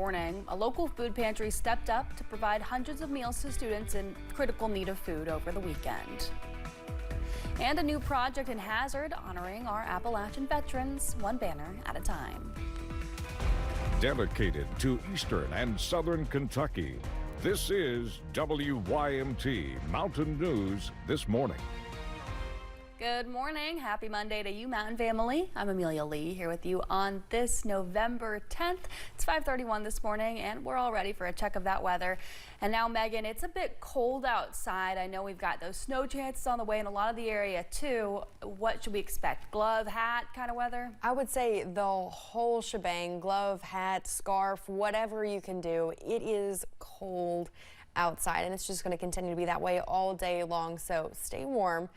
Morning, a local food pantry stepped up to provide hundreds of meals to students in critical need of food over the weekend. And a new project in Hazard honoring our Appalachian veterans, one banner at a time. Dedicated to Eastern and Southern Kentucky, this is WYMT Mountain News This Morning. Good morning. Happy Monday to you, Mountain family. I'm Amelia Lee here with you on this November 10th. It's 5:31 this morning, and we're all ready for a check of that weather. And now, Megan, it's a bit cold outside. I know we've got those snow chances on the way in a lot of the area, too. What should we expect? Glove, hat kind of weather? I would say the whole shebang, glove, hat, scarf, whatever you can do. It is cold outside, and it's just going to continue to be that way all day long, so stay warm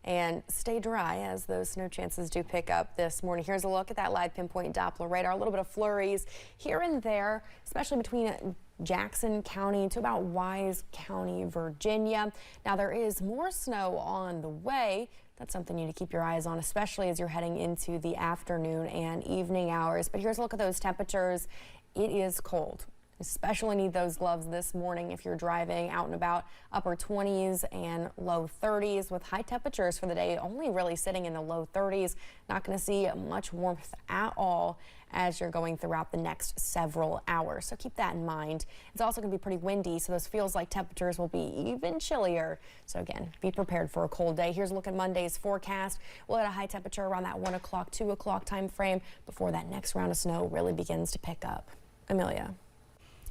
and stay dry as those snow chances do pick up this morning. Here's a look at that live pinpoint Doppler radar. A little bit of flurries here and there, especially between Jackson County to about Wise County, Virginia. Now there is more snow on the way. That's something you need to keep your eyes on, especially as you're heading into the afternoon and evening hours. But here's a look at those temperatures. It is cold. Especially need those gloves this morning if you're driving out and about. Upper 20s and low 30s with high temperatures for the day only really sitting in the low 30s. Not going to see much warmth at all as you're going throughout the next several hours. So keep that in mind. It's also going to be pretty windy, so those feels like temperatures will be even chillier. So again, be prepared for a cold day. Here's a look at Monday's forecast. We'll hit a high temperature around that 1 o'clock, 2 o'clock time frame before that next round of snow really begins to pick up. Amelia.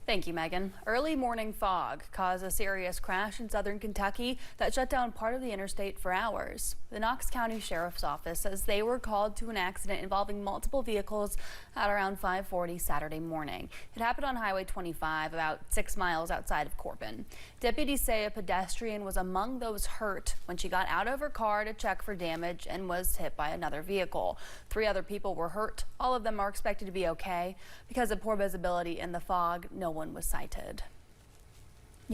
Thank you, Megan. Early morning fog caused a serious crash in southern Kentucky that shut down part of the interstate for hours. The Knox County Sheriff's Office says they were called to an accident involving multiple vehicles at around 5:40 Saturday morning. It happened on Highway 25, about 6 miles outside of Corbin. Deputies say a pedestrian was among those hurt when she got out of her car to check for damage and was hit by another vehicle. 3 other people were hurt. All of them are expected to be okay. Because of poor visibility in the fog, no one was cited.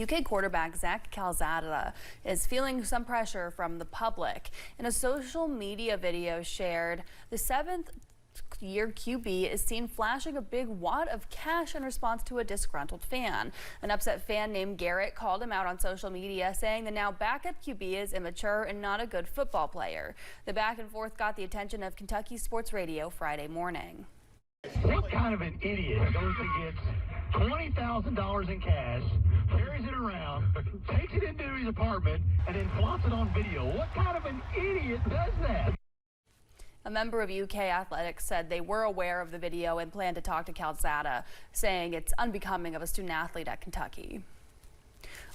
UK quarterback Zach Calzada is feeling some pressure from the public. In a social media video shared, the 7th-year QB is seen flashing a big wad of cash in response to a disgruntled fan. An upset fan named Garrett called him out on social media, saying the now backup QB is immature and not a good football player. The back and forth got the attention of Kentucky Sports Radio Friday morning. What kind of an idiot goes and gets $20,000 in cash, carries it around, takes it into his apartment, and then flaunts it on video? What kind of an idiot does that? A member of UK Athletics said they were aware of the video and plan to talk to Calzada, saying it's unbecoming of a student athlete at Kentucky.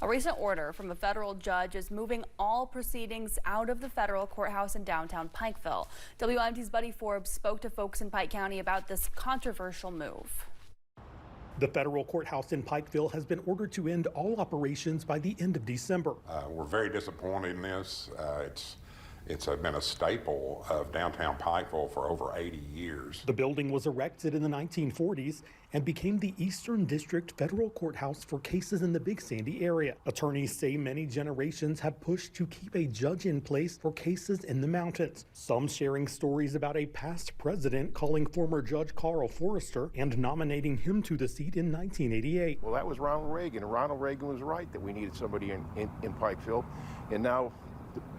A recent order from a federal judge is moving all proceedings out of the federal courthouse in downtown Pikeville. WIMT's Buddy Forbes spoke to folks in Pike County about this controversial move. The federal courthouse in Pikeville has been ordered to end all operations by the end of December. We're very disappointed in this. It's been a staple of downtown Pikeville for over 80 years. The building was erected in the 1940s and became the Eastern District Federal Courthouse for cases in the Big Sandy area. Attorneys say many generations have pushed to keep a judge in place for cases in the mountains. Some sharing stories about a past president calling former Judge Carl Forrester and nominating him to the seat in 1988. Well, that was Ronald Reagan. Ronald Reagan was right that we needed somebody in Pikeville. And now,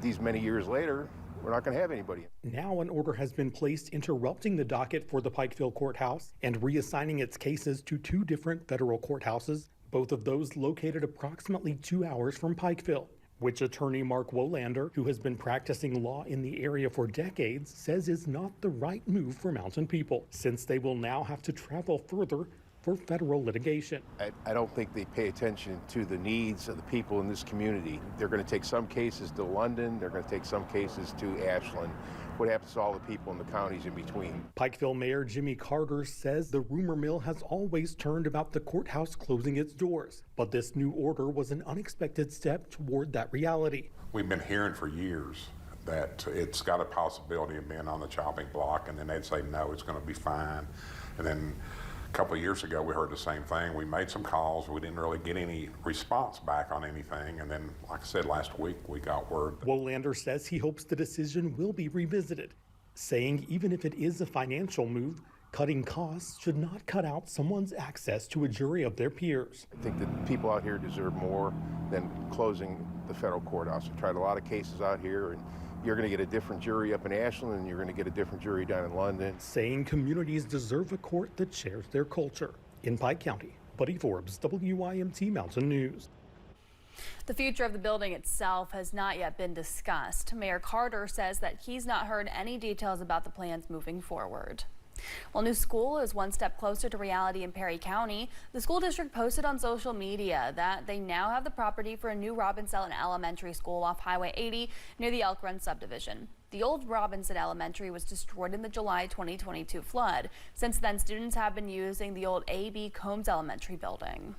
these many years later, we're not going to have anybody. Now an order has been placed interrupting the docket for the Pikeville courthouse and reassigning its cases to 2 different federal courthouses, both of those located approximately 2 hours from Pikeville, which attorney Mark Wolander, who has been practicing law in the area for decades, says is not the right move for mountain people, since they will now have to travel further for federal litigation. I don't think they pay attention to the needs of the people in this community. They're going to take some cases to London. They're going to take some cases to Ashland. What happens to all the people in the counties in between? Pikeville Mayor Jimmy Carter says the rumor mill has always turned about the courthouse closing its doors, but this new order was an unexpected step toward that reality. We've been hearing for years that it's got a possibility of being on the chopping block, and then they'd say, no, it's going to be fine. And then a couple of years ago, we heard the same thing. We made some calls. We didn't really get any response back on anything. And then, like I said, last week, we got word. Wolander says he hopes the decision will be revisited, saying even if it is a financial move, Cutting costs should not cut out someone's access to a jury of their peers. I think that people out here deserve more than closing the federal courthouse. We've tried a lot of cases out here, and you're going to get a different jury up in Ashland, and you're going to get a different jury down in London. Saying communities deserve a court that shares their culture. In Pike County, Buddy Forbes, WYMT Mountain News. The future of the building itself has not yet been discussed. Mayor Carter says that he's not heard any details about the plans moving forward. While new school is one step closer to reality in Perry County, the school district posted on social media that they now have the property for a new Robinson Elementary School off Highway 80 near the Elk Run subdivision. The old Robinson Elementary was destroyed in the July 2022 flood. Since then, students have been using the old A.B. Combs Elementary building.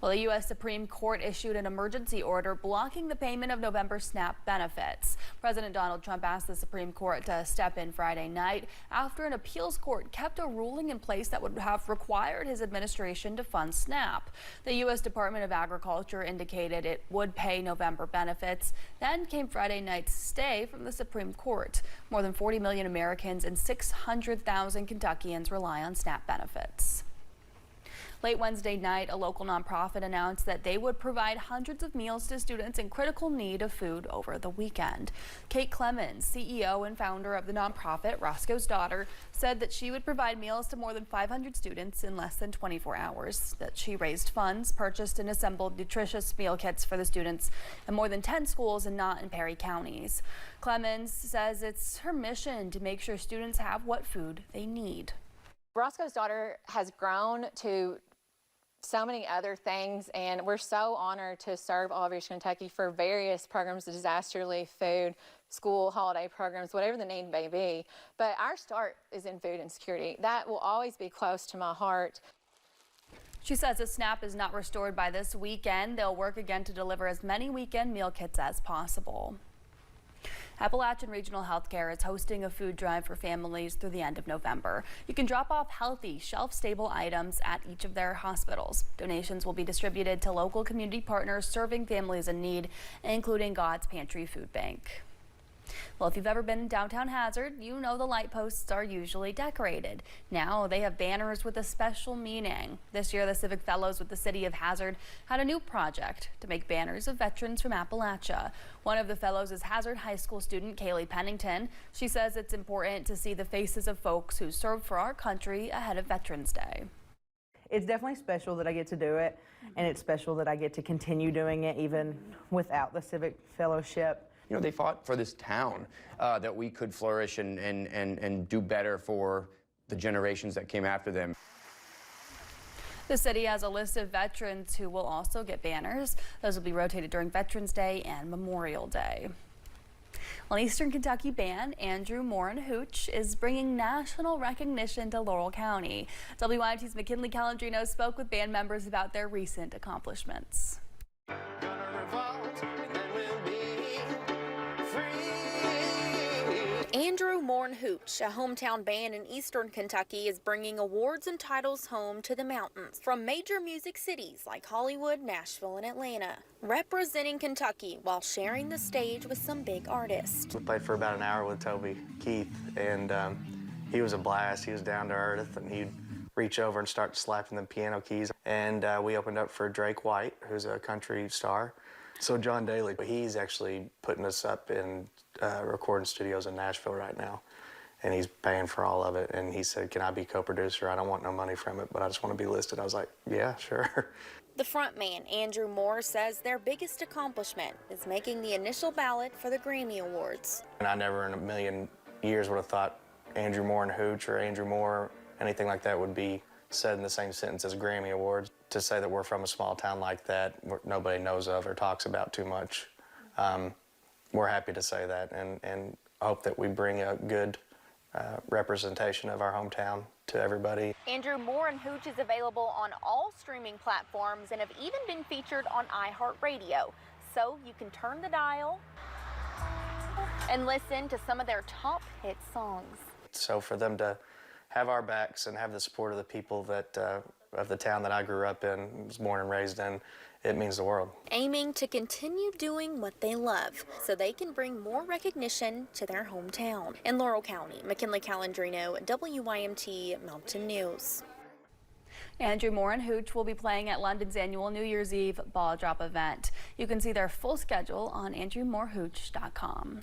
Well, the U.S. Supreme Court issued an emergency order blocking the payment of November SNAP benefits. President Donald Trump asked the Supreme Court to step in Friday night after an appeals court kept a ruling in place that would have required his administration to fund SNAP. The U.S. Department of Agriculture indicated it would pay November benefits. Then came Friday night's stay from the Supreme Court. More than 40 million Americans and 600,000 Kentuckians rely on SNAP benefits. Late Wednesday night, a local nonprofit announced that they would provide hundreds of meals to students in critical need of food over the weekend. Kate Clemens, CEO and founder of the nonprofit Roscoe's Daughter, said that she would provide meals to more than 500 students in less than 24 hours, that she raised funds, purchased and assembled nutritious meal kits for the students in more than 10 schools and not in Perry counties. Clemens says it's her mission to make sure students have what food they need. Roscoe's Daughter has grown to so many other things, and we're so honored to serve all of Eastern Kentucky for various programs, disaster relief, food, school, holiday programs, whatever the need may be. But our start is in food insecurity. That will always be close to my heart. She says if SNAP is not restored by this weekend, they'll work again to deliver as many weekend meal kits as possible. Appalachian Regional Healthcare is hosting a food drive for families through the end of November. You can drop off healthy, shelf-stable items at each of their hospitals. Donations will be distributed to local community partners serving families in need, including God's Pantry Food Bank. Well, if you've ever been in downtown Hazard, you know the light posts are usually decorated. Now they have banners with a special meaning. This year, the Civic Fellows with the City of Hazard had a new project to make banners of veterans from Appalachia. One of the fellows is Hazard High School student Kaylee Pennington. She says it's important to see the faces of folks who served for our country ahead of Veterans Day. It's definitely special that I get to do it, and it's special that I get to continue doing it even without the Civic Fellowship. You know, they fought for this town, that we could flourish and do better for the generations that came after them. The city has a list of veterans who will also get banners. Those will be rotated during Veterans Day and Memorial Day. Well, Eastern Kentucky band Andrew Moore and Hooch is bringing national recognition to Laurel County. WYMT's McKinley Calandrino spoke with band members about their recent accomplishments. Andrew Moore and Hooch, a hometown band in Eastern Kentucky, is bringing awards and titles home to the mountains from major music cities like Hollywood, Nashville, and Atlanta, representing Kentucky while sharing the stage with some big artists. We played for about an hour with Toby Keith, and he was a blast. He was down to earth, and he'd reach over and start slapping the piano keys. And we opened up for Drake White, who's a country star. So John Daly, he's actually putting us up in recording studios in Nashville right now, and he's paying for all of it. And he said, can I be co-producer? I don't want no money from it, but I just want to be listed. I was like, yeah, sure. The frontman, Andrew Moore, says their biggest accomplishment is making the initial ballot for the Grammy Awards. And I never in a million years would have thought Andrew Moore and Hooch or Andrew Moore, anything like that would be said in the same sentence as Grammy Awards. To say that we're from a small town like that, nobody knows of or talks about too much, we're happy to say that and hope that we bring a good representation of our hometown to everybody. Andrew Moore and Hooch is available on all streaming platforms and have even been featured on iHeartRadio. So you can turn the dial and listen to some of their top hit songs. So for them to have our backs and have the support of the people that of the town that I grew up in, was born and raised in. It means the world. Aiming to continue doing what they love so they can bring more recognition to their hometown. In Laurel County, McKinley Calandrino, WYMT Mountain News. Andrew Moore and Hooch will be playing at London's annual New Year's Eve ball drop event. You can see their full schedule on andrewmoorehooch.com.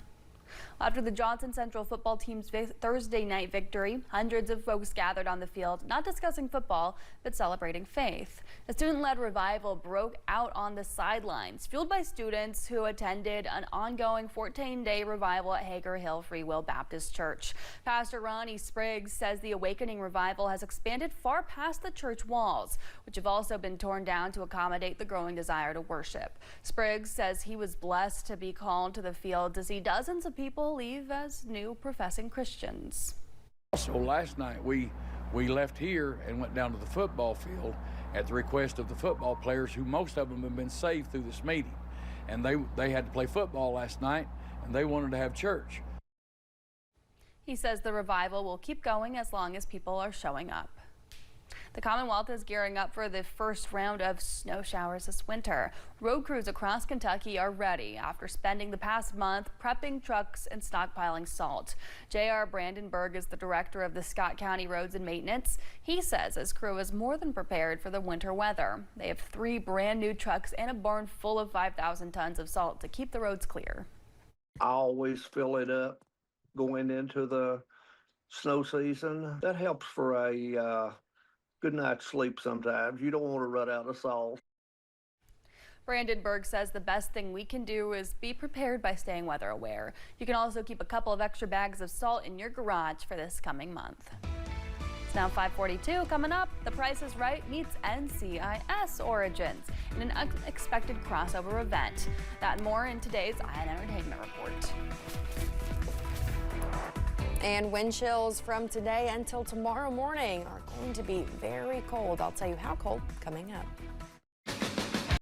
After the Johnson Central football team's Thursday night victory, hundreds of folks gathered on the field, not discussing football, but celebrating faith. A student-led revival broke out on the sidelines, fueled by students who attended an ongoing 14-day revival at Hager Hill Free Will Baptist Church. Pastor Ronnie Spriggs says the Awakening Revival has expanded far past the church walls, which have also been torn down to accommodate the growing desire to worship. Spriggs says he was blessed to be called to the field to see dozens of people leave as new professing Christians. Also last night we left here and went down to the football field at the request of the football players, who most of them have been saved through this meeting, and they had to play football last night and they wanted to have church. He says the revival will keep going as long as people are showing up. The Commonwealth is gearing up for the first round of snow showers this winter. Road crews across Kentucky are ready after spending the past month prepping trucks and stockpiling salt. J.R. Brandenburg is the director of the Scott County Roads and Maintenance. He says his crew is more than prepared for the winter weather. They have 3 brand new trucks and a barn full of 5,000 tons of salt to keep the roads clear. I always fill it up going into the snow season. That helps for a good night's sleep sometimes. You don't want to run out of salt. Brandenburg says the best thing we can do is be prepared by staying weather aware. You can also keep a couple of extra bags of salt in your garage for this coming month. It's now 5:42. Coming up, The Price is Right meets NCIS Origins in an unexpected crossover event. That and more in today's Eye on Entertainment Report. And wind chills from today until tomorrow morning are going to be very cold. I'll tell you how cold coming up.